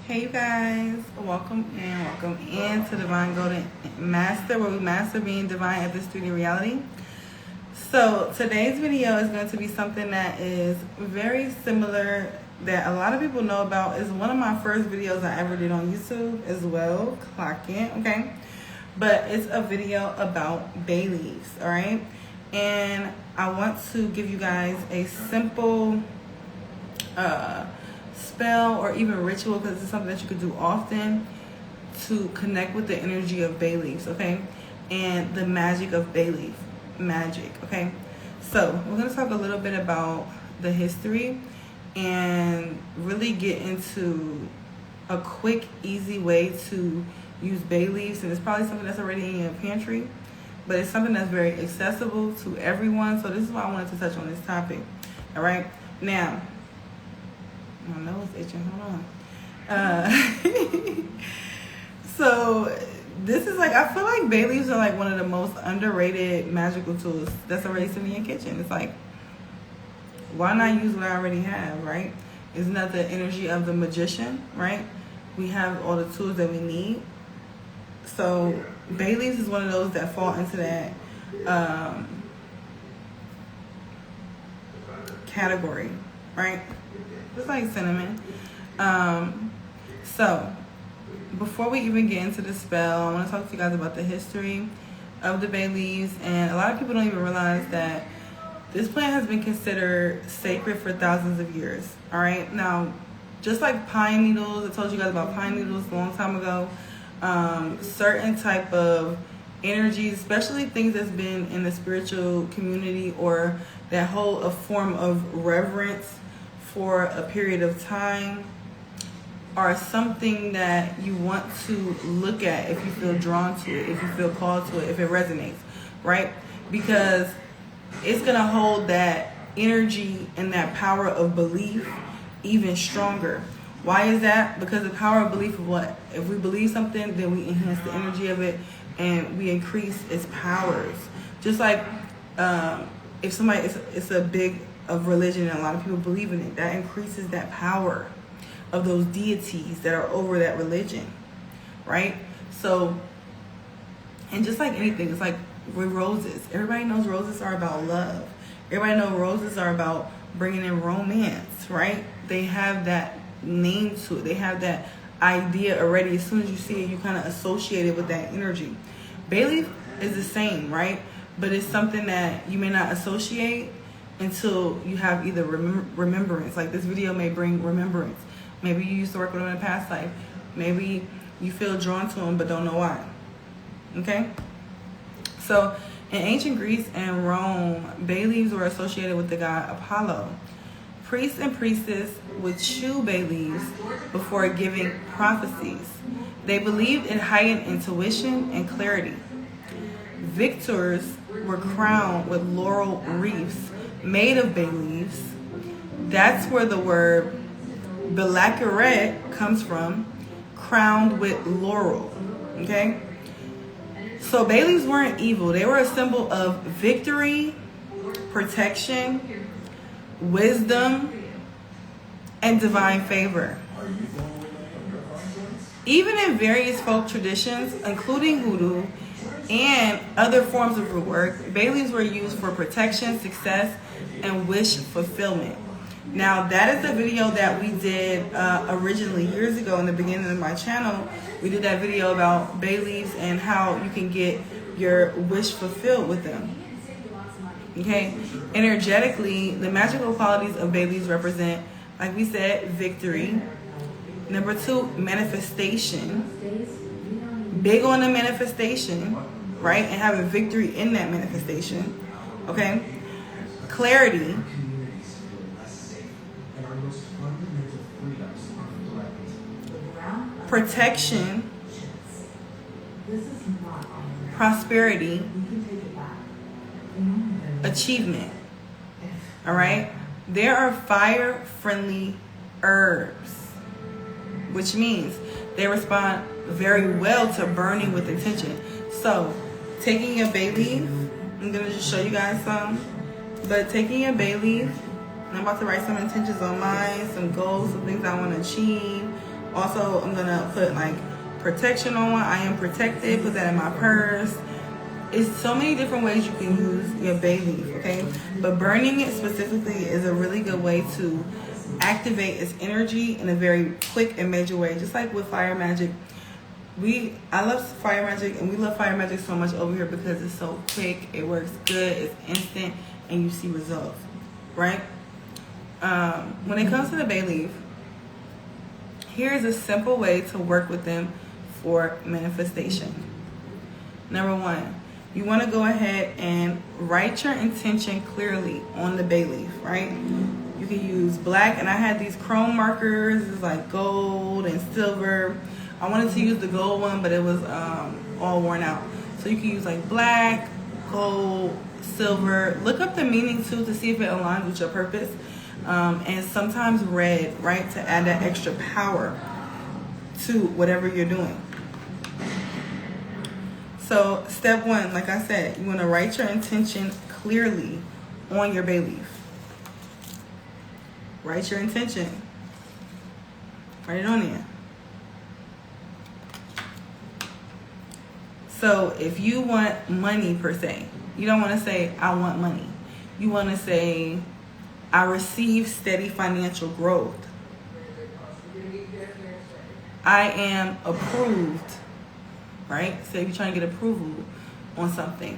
Hey you guys, welcome in to Divine Golden Master, where we master being divine at this 3D reality. So today's video is going to be something that is very similar that a lot of people know about. Is one of my first videos I ever did on YouTube as well. Clock in, okay? But it's a video about bay leaves, all right? And I want to give you guys a simple spell or even ritual, because it's something that you could do often to connect with the energy of bay leaves, okay? And the magic of bay leaf magic, okay? So we're going to talk a little bit about the history and really get into a quick, easy way to use bay leaves. And it's probably something that's already in your pantry, but it's something that's very accessible to everyone. So this is why I wanted to touch on this topic. All right, now my nose itching, hold on. So this is like, I feel like bay leaves are like one of the most underrated magical tools that's already sitting in your kitchen. It's like, why not use what I already have, right? Isn't that the energy of the magician, right? We have all the tools that we need. So bay leaves is one of those that fall into that category, right? Just like cinnamon. So before we even get into the spell, I want to talk to you guys about the history of the bay leaves. And a lot of people don't even realize that this plant has been considered sacred for thousands of years. All right, now just like pine needles, I told you guys about pine needles a long time ago. Certain type of energies, especially things that's been in the spiritual community or that hold a form of reverence for a period of time, are something that you want to look at if you feel drawn to it, if you feel called to it, if it resonates, right? Because it's going to hold that energy and that power of belief even stronger. Why is that? Because the power of belief of what? If we believe something, then we enhance the energy of it and we increase its powers. Just like if somebody, it's a big of religion and a lot of people believe in it, that increases that power of those deities that are over that religion, right? So, and just like anything, it's like with roses. Everybody knows roses are about love. Everybody knows roses are about bringing in romance, right? They have that name to it. They have that idea already. As soon as you see it, you kind of associate it with that energy. Bay leaf is the same, right? But it's something that you may not associate until you have either remembrance. Like this video may bring remembrance. Maybe you used to work with them in a past life. Maybe you feel drawn to them but don't know why. Okay? So in ancient Greece and Rome, bay leaves were associated with the god Apollo. Priests and priestesses would chew bay leaves before giving prophecies. They believed in heightened intuition and clarity. Victors were crowned with laurel wreaths made of bay leaves. That's where the word Belacaret comes from, crowned with laurel. Okay? So bay leaves weren't evil. They were a symbol of victory, protection, wisdom, and divine favor. Even in various folk traditions, including hoodoo and other forms of root work, bay leaves were used for protection, success, and wish fulfillment. Now, that is a video that we did originally years ago in the beginning of my channel. We did that video about bay leaves and how you can get your wish fulfilled with them. Okay? Energetically, the magical qualities of bay leaves represent, like we said, victory. Number 2, manifestation. Big on the manifestation, right? And having victory in that manifestation. Okay? Clarity. Protection. Prosperity. Achievement. All right? There are fire-friendly herbs, which means they respond very well to burning with intention. So, taking a bay leaf, I'm going to just show you guys some, but taking a bay leaf, I'm about to write some intentions on mine, some goals, some things I want to achieve, Also, I'm gonna put like protection on one. I am protected. Put that in my purse. It's so many different ways you can use your bay leaf, okay? But burning it specifically is a really good way to activate its energy in a very quick and major way. Just like with fire magic, I love fire magic, and we love fire magic so much over here because it's so quick, it works good, it's instant, and you see results, right? When it comes to the bay leaf, here's a simple way to work with them for manifestation. Number one, you want to go ahead and write your intention clearly on the bay leaf, right? You can use black, and I had these chrome markers. It's like gold and silver. I wanted to use the gold one, but it was all worn out. So you can use like black, gold, silver. Look up the meaning too to see if it aligns with your purpose. And sometimes red, right, to add that extra power to whatever you're doing. So step one, like I said, you want to write your intention clearly on your bay leaf. Write your intention. Write it on there. So if you want money per se, you don't want to say, I want money. You want to say, I receive steady financial growth. I am approved. Right? Say if you're trying to get approval on something.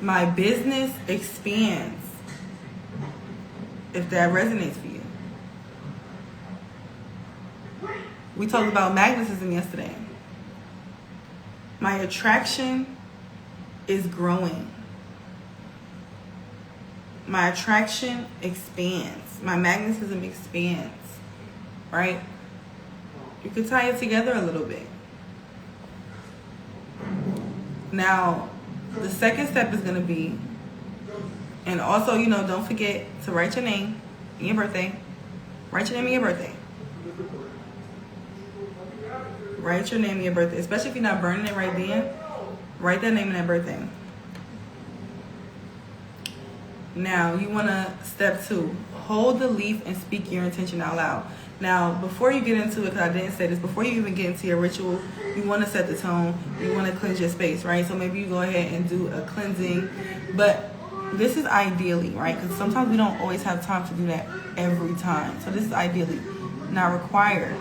My business expands. If that resonates for you. We talked about magnetism yesterday. My attraction is growing. My attraction expands. My magnetism expands. Right? You could tie it together a little bit. Now, the second step is going to be, and also, don't forget to write your name and your birthday. Write your name and your birthday. Write your name and your birthday. Especially if you're not burning it right then. Write that name and that birthday. Now, you want to, step 2, hold the leaf and speak your intention out loud. Now, before you get into it, because I didn't say this, before you even get into your ritual, you want to set the tone. You want to cleanse your space, right? So maybe you go ahead and do a cleansing. But this is ideally, right? Because sometimes we don't always have time to do that every time. So this is ideally not required.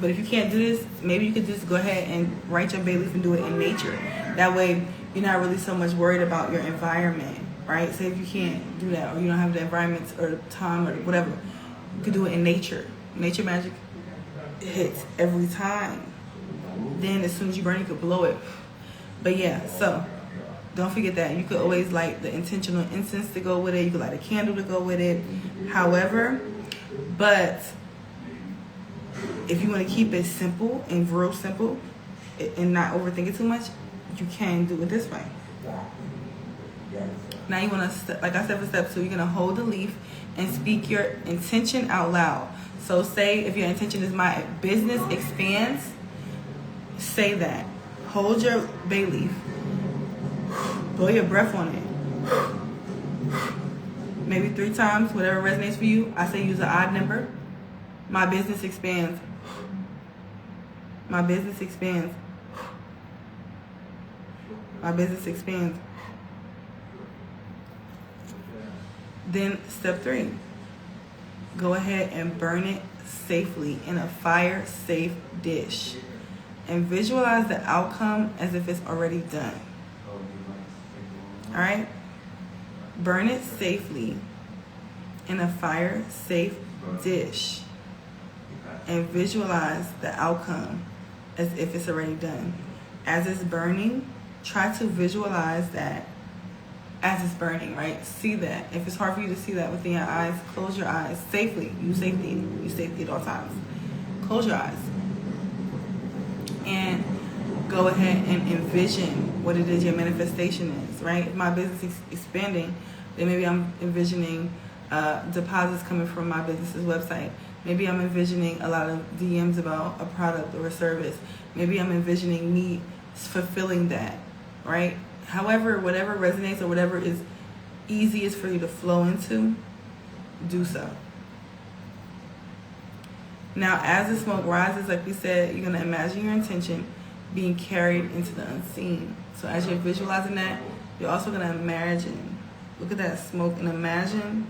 But if you can't do this, maybe you could just go ahead and write your bay leaf and do it in nature. That way, you're not really so much worried about your environment, right? Say if you can't do that, or you don't have the environment or the time or whatever, you could do it in nature. Nature magic hits every time. Then as soon as you burn, you could blow it. But yeah, so don't forget that. You could always light the intentional incense to go with it. You could light a candle to go with it. However, but if you want to keep it simple and real simple and not overthink it too much, you can do it this way. Now you want to, like I said for step 2, you're going to hold the leaf and speak your intention out loud. So say if your intention is my business expands, say that. Hold your bay leaf. Blow your breath on it. Maybe 3 times, whatever resonates for you. I say use an odd number. My business expands. My business expands. My business expands. Then step 3, go ahead and burn it safely in a fire-safe dish. And visualize the outcome as if it's already done. All right? Burn it safely in a fire-safe dish. And visualize the outcome as if it's already done. As it's burning, try to visualize that as it's burning, right? See that. If it's hard for you to see that within your eyes, close your eyes safely. Use safety. Use safety at all times. Close your eyes. And go ahead and envision what it is your manifestation is, right? If my business is expanding, then maybe I'm envisioning deposits coming from my business's website. Maybe I'm envisioning a lot of DMs about a product or a service. Maybe I'm envisioning me fulfilling that, right? However, whatever resonates or whatever is easiest for you to flow into, do so. Now, as the smoke rises, like we said, you're going to imagine your intention being carried into the unseen. So as you're visualizing that, you're also going to imagine, look at that smoke and imagine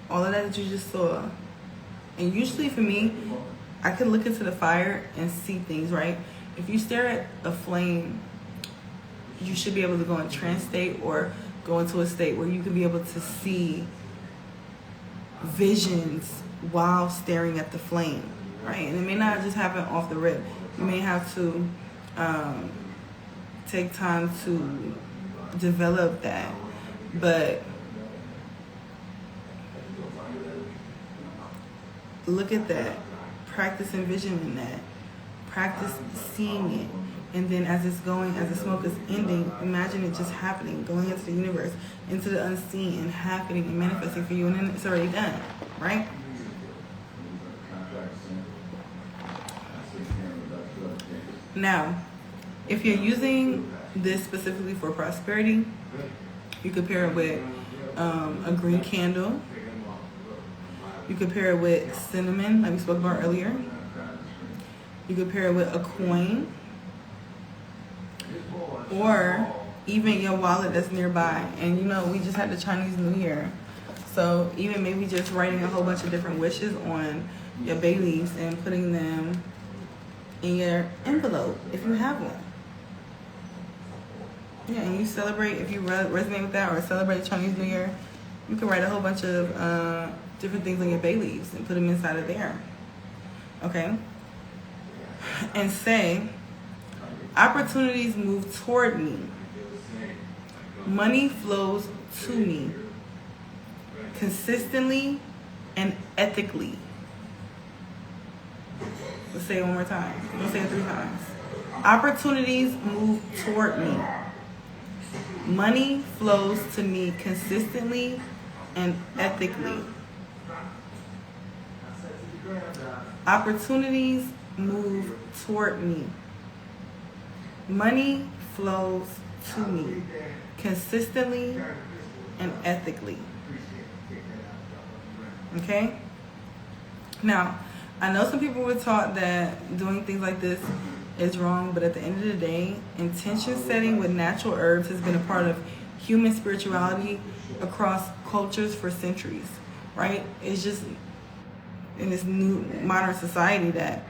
all of that you just saw. And usually for me, I can look into the fire and see things, right? If you stare at a flame, you should be able to go in trance state or go into a state where you can be able to see visions while staring at the flame, right? And it may not just happen off the rip. You may have to take time to develop that. But look at that. Practice envisioning that. Practice seeing it. And then as it's going, as the smoke is ending, imagine it just happening, going into the universe, into the unseen, and happening and manifesting for you, and then it's already done, right? Now, if you're using this specifically for prosperity, you could pair it with a green candle. You could pair it with cinnamon, like we spoke about earlier. You could pair it with a coin, or even your wallet that's nearby. And you know, we just had the Chinese New Year, so even maybe just writing a whole bunch of different wishes on your bay leaves and putting them in your envelope if you have one. Yeah, and you celebrate, if you resonate with that or celebrate Chinese New Year, you can write a whole bunch of different things on your bay leaves and put them inside of there. Okay? And say, opportunities move toward me. Money flows to me consistently and ethically. Let's say it one more time. Let's say it 3 times. Opportunities move toward me. Money flows to me consistently and ethically. Opportunities move toward me. Money flows to me consistently and ethically. Okay? Now, I know some people were taught that doing things like this is wrong, but at the end of the day, intention setting with natural herbs has been a part of human spirituality across cultures for centuries, right? It's just in this new modern society that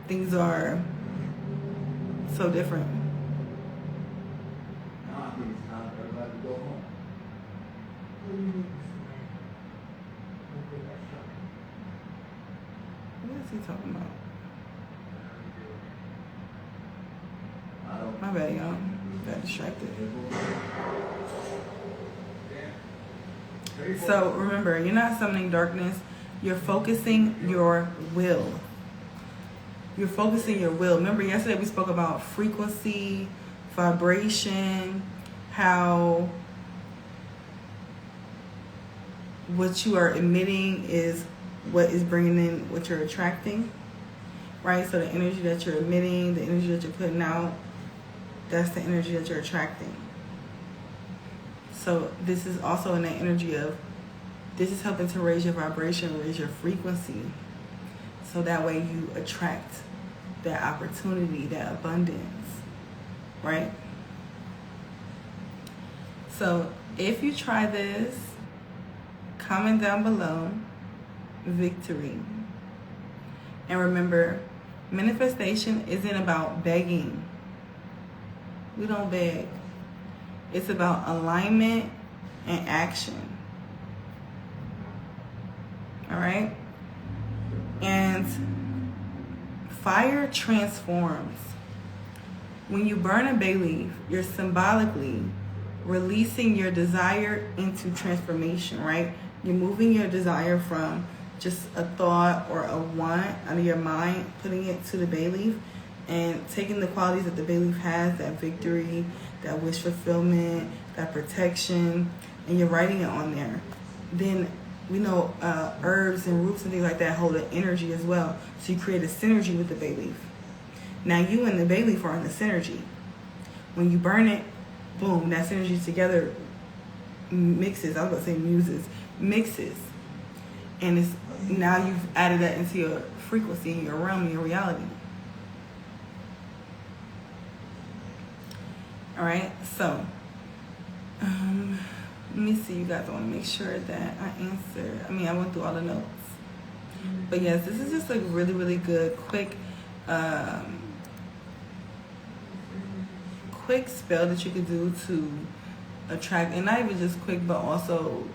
things are so different. What is he talking about? My bad, y'all. Got distracted. So remember, you're not summoning darkness. You're focusing your will. You're focusing your will. Remember, yesterday we spoke about frequency, vibration, how what you are emitting is what is bringing in what you're attracting, right? So the energy that you're emitting, the energy that you're putting out, that's the energy that you're attracting. So this is also in that energy of, this is helping to raise your vibration, raise your frequency. So that way you attract that opportunity, that abundance, right? So if you try this, comment down below, victory. And remember, manifestation isn't about begging. We don't beg. It's about alignment and action. All right? And fire transforms. When you burn a bay leaf, you're symbolically releasing your desire into transformation, right? You're moving your desire from just a thought or a want out of your mind, putting it to the bay leaf, and taking the qualities that the bay leaf has, that victory, that wish fulfillment, that protection, and you're writing it on there. Then we know herbs and roots and things like that hold an energy as well. So you create a synergy with the bay leaf. Now you and the bay leaf are in the synergy. When you burn it, boom, that synergy together mixes. I was about to say muses. Mixes. and it's now you've added that into your frequency, your realm, your reality. All right, so let me see, you guys. I want to make sure that I answer. I went through all the notes, but yes, this is just a really, really good, quick spell that you could do to attract, and not even just quick, but also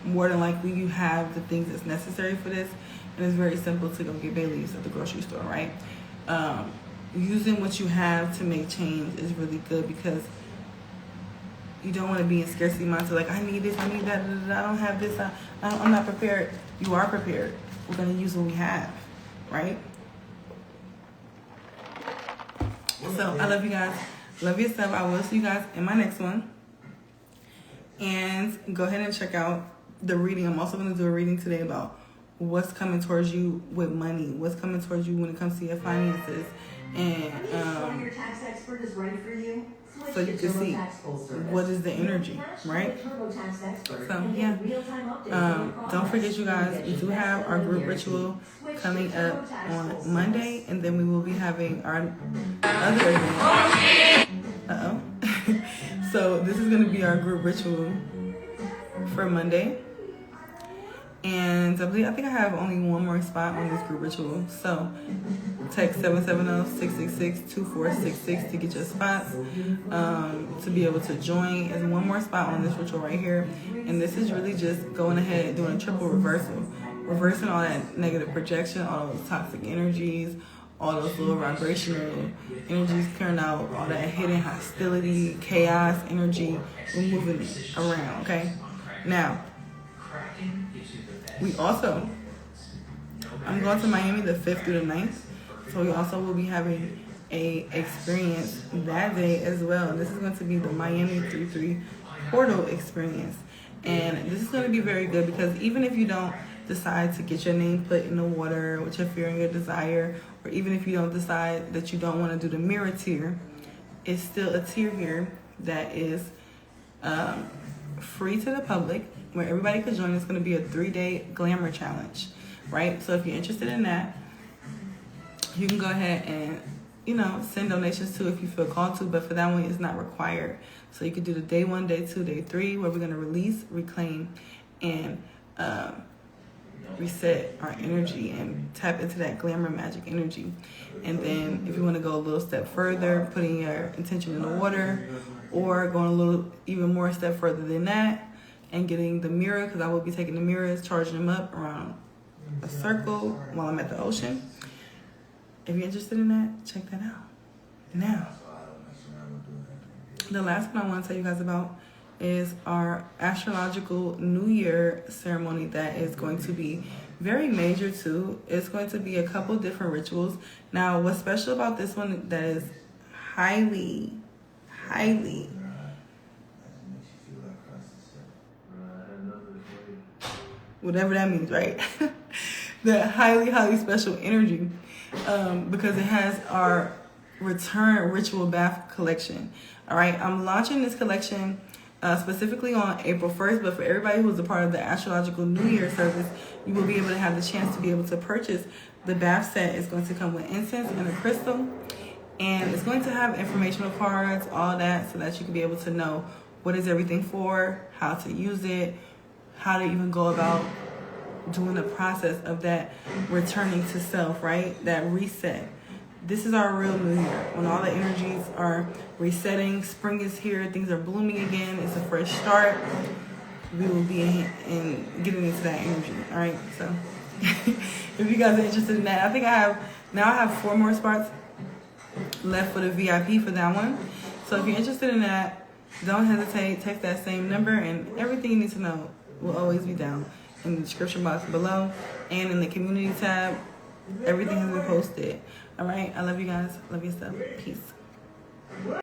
more than likely you have the things that's necessary for this, and it's very simple to go get bay leaves at the grocery store, right? Using what you have to make change is really good, because you don't want to be in scarcity mindset, like I need this, I need that, I don't have this, I'm not prepared. You are prepared. We're going to use what we have, right? So I love you guys. Love yourself. I will see you guys in my next one. And go ahead and check out the reading. I'm also going to do a reading today about what's coming towards you with money, what's coming towards you when it comes to your finances. And your tax expert is ready for you. So you can see what is the energy, right? So yeah, don't forget, you guys, we do have our group ritual coming up on Monday, and then we will be having our other event. So this is going to be our group ritual for Monday. And I think I have only one more spot on this group ritual. So text 770-666-2466 to get your spots, to be able to join. There's one more spot on this ritual right here. And this is really just going ahead and doing a triple reversal. Reversing all that negative projection, all those toxic energies, all those low vibrational energies, clearing out all that hidden hostility, chaos energy. We're moving it around, okay? Now, I'm going to Miami the 5th through the 9th. So we also will be having a experience that day as well. This is going to be the Miami 3-3 portal experience. And this is going to be very good, because even if you don't decide to get your name put in the water with your fear and your desire, or even if you don't decide that you don't want to do the mirror tier, it's still a tier here that is free to the public, where everybody can join. It's going to be a 3-day glamour challenge, right? So if you're interested in that, you can go ahead and, send donations to if you feel called to, but for that one, it's not required. So you could do the day 1, day 2, day 3, where we're going to release, reclaim, and reset our energy and tap into that glamour magic energy. And then if you want to go a little step further, putting your intention in the water, or going a little even more step further than that, and getting the mirror, because I will be taking the mirrors, charging them up around a circle while I'm at the ocean. If you're interested in that, check that out. Now, the last one I want to tell you guys about is our astrological New Year ceremony that is going to be very major too. It's going to be a couple different rituals. Now, what's special about this one that is highly whatever that means, right? The highly special energy, because it has our return ritual bath collection. All right, I'm launching this collection specifically on April 1st, but for everybody who's a part of the astrological New Year service, you will be able to have the chance to be able to purchase the bath set. It's going to come with incense and a crystal, and it's going to have informational cards, all that, so that you can be able to know what is everything for, how to use it, how to even go about doing the process of that returning to self, right? That reset. This is our real New Year, when all the energies are resetting. Spring is here, things are blooming again. It's a fresh start. We will be in getting into that energy. All right, so if you guys are interested in that, I think I have 4 more spots left for the VIP for that one. So if you're interested in that, don't hesitate. Text that same number, and everything you need to know will always be down in the description box below and in the community tab. Everything has been posted. All right, I love you guys. Love yourself. Peace.